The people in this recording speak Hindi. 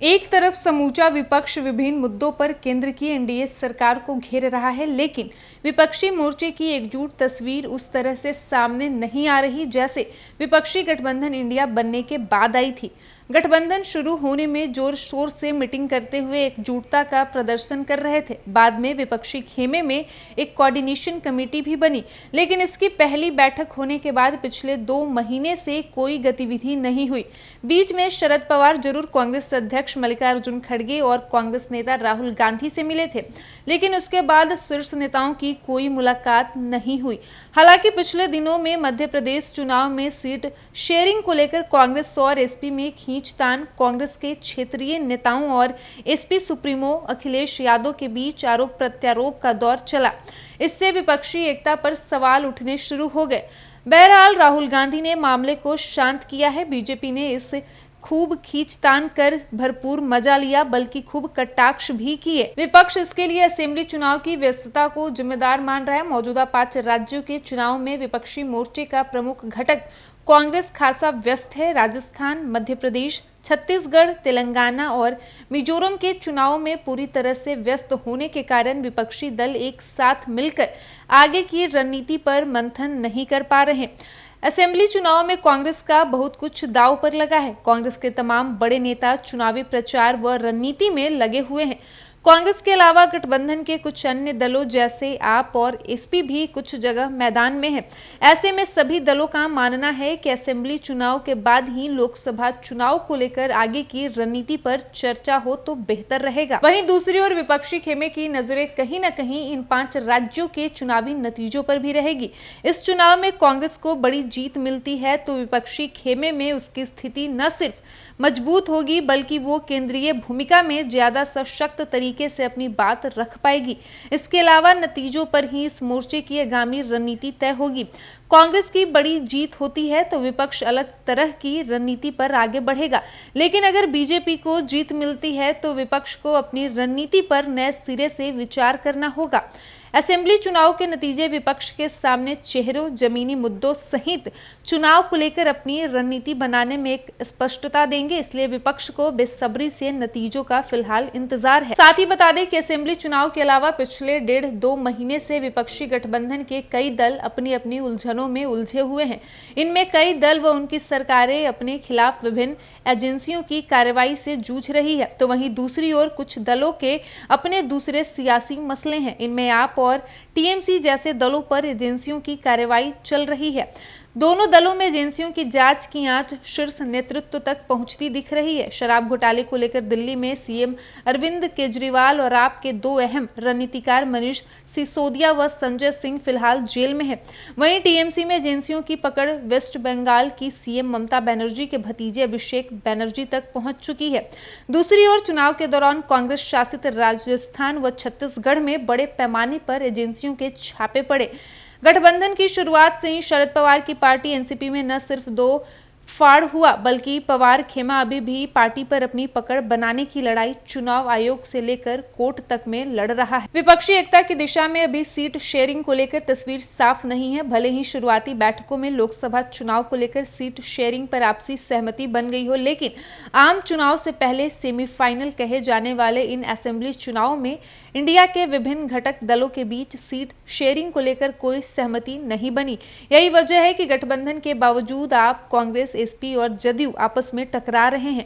एक तरफ समूचा विपक्ष विभिन्न मुद्दों पर केंद्र की एनडीए सरकार को घेर रहा है, लेकिन विपक्षी मोर्चे की एकजुट तस्वीर उस तरह से सामने नहीं आ रही जैसे विपक्षी गठबंधन इंडिया बनने के बाद आई थी। गठबंधन शुरू होने में जोर शोर से मीटिंग करते हुए एकजुटता का प्रदर्शन कर रहे थे। बाद में विपक्षी खेमे में एक कोऑर्डिनेशन कमेटी भी बनी, लेकिन इसकी पहली बैठक होने के बाद पिछले 2 महीने से कोई गतिविधि नहीं हुई। बीच में शरद पवार जरूर कांग्रेस अध्यक्ष मल्लिकार्जुन खड़गे और कांग्रेस नेता राहुल गांधी से मिले थे, लेकिन उसके बाद शीर्ष नेताओं की कोई मुलाकात नहीं हुई। हालांकि पिछले दिनों में मध्य प्रदेश चुनाव में सीट शेयरिंग को लेकर कांग्रेस और एसपी में खींचतान, कांग्रेस के क्षेत्रीय नेताओं और एसपी सुप्रीमो अखिलेश यादव के बीच आरोप प्रत्यारोप का दौर चला। इससे विपक्षी एकता पर सवाल उठने शुरू हो गए। बहरहाल राहुल गांधी ने मामले को शांत किया है। बीजेपी ने इस खूब खींचतान कर भरपूर मजा लिया, बल्कि खूब कटाक्ष भी किए। विपक्ष इसके लिए असेंबली चुनाव की व्यस्तता को जिम्मेदार मान रहा है। मौजूदा 5 राज्यों के चुनाव में विपक्षी मोर्चे का प्रमुख घटक कांग्रेस खासा व्यस्त है। राजस्थान, मध्य प्रदेश, छत्तीसगढ़, तेलंगाना और मिजोरम के चुनाव में पूरी तरह से व्यस्त होने के कारण विपक्षी दल एक साथ मिलकर आगे की रणनीति पर मंथन नहीं कर पा रहे। असेंबली चुनाव में कांग्रेस का बहुत कुछ दांव पर लगा है। कांग्रेस के तमाम बड़े नेता चुनावी प्रचार व रणनीति में लगे हुए हैं। कांग्रेस के अलावा गठबंधन के कुछ अन्य दलों जैसे आप और एसपी भी कुछ जगह मैदान में है। ऐसे में सभी दलों का मानना है कि असेंबली चुनाव के बाद ही लोकसभा चुनाव को लेकर आगे की रणनीति पर चर्चा हो तो बेहतर रहेगा। वहीं दूसरी ओर विपक्षी खेमे की नजरें कहीं न कहीं इन 5 राज्यों के चुनावी नतीजों पर भी रहेगी। इस चुनाव में कांग्रेस को बड़ी जीत मिलती है तो विपक्षी खेमे में उसकी स्थिति न सिर्फ मजबूत होगी, बल्कि वो केंद्रीय भूमिका में ज्यादा सशक्त तरीके से अपनी बात रख पाएगी। इसके अलावा नतीजों पर ही इस मोर्चे की आगामी रणनीति तय होगी। कांग्रेस की बड़ी जीत होती है तो विपक्ष अलग तरह की रणनीति पर आगे बढ़ेगा, लेकिन अगर बीजेपी को जीत मिलती है तो विपक्ष को अपनी रणनीति पर नए सिरे से विचार करना होगा। असेंबली चुनाव के नतीजे विपक्ष के सामने चेहरों, जमीनी मुद्दों सहित चुनाव को लेकर अपनी रणनीति बनाने में एक स्पष्टता देंगे, इसलिए विपक्ष को बेसब्री से नतीजों का फिलहाल इंतजार है। साथ ही बता दें कि असेंबली चुनाव के अलावा पिछले 1.5-2 महीने से विपक्षी गठबंधन के कई दल अपनी अपनी उलझनों में उलझे हुए हैं। इनमें कई दल व उनकी सरकारें अपने खिलाफ विभिन्न एजेंसियों की कार्रवाई से जूझ रही है, तो वहीं दूसरी ओर कुछ दलों के अपने दूसरे सियासी मसले हैं। इनमें आप और टीएमसी जैसे दलों पर एजेंसियों की कार्रवाई चल रही है। दोनों दलों में एजेंसियों की जांच की आंच शीर्ष नेतृत्व तक पहुंचती दिख रही है। शराब घोटाले को लेकर दिल्ली में सीएम अरविंद केजरीवाल और आप के 2 अहम रणनीतिकार मनीष सिसोदिया व संजय सिंह फिलहाल जेल में है। वहीं टीएमसी में एजेंसियों की पकड़ वेस्ट बंगाल की सीएम ममता बनर्जी के भतीजे अभिषेक बनर्जी तक पहुंच चुकी है। दूसरी ओर चुनाव के दौरान कांग्रेस शासित राजस्थान व छत्तीसगढ़ में बड़े पैमाने पर एजेंसियों के छापे पड़े। गठबंधन की शुरुआत से ही शरद पवार की पार्टी एनसीपी में न सिर्फ 2 फाड़ हुआ, बल्कि पवार खेमा अभी भी पार्टी पर अपनी पकड़ बनाने की लड़ाई चुनाव आयोग से लेकर कोर्ट तक में लड़ रहा है। विपक्षी एकता की दिशा में अभी सीट शेयरिंग को लेकर तस्वीर साफ नहीं है। भले ही शुरुआती बैठकों में लोकसभा चुनाव को लेकर सीट शेयरिंग पर आपसी सहमति बन गई हो, लेकिन आम चुनाव से पहले सेमीफाइनल कहे जाने वाले इन असेंबली चुनाव में इंडिया के विभिन्न घटक दलों के बीच सीट शेयरिंग को लेकर कोई सहमति नहीं बनी। यही वजह है कि गठबंधन के बावजूद आप, कांग्रेस, एसपी और जदयू आपस में टकरा रहे हैं।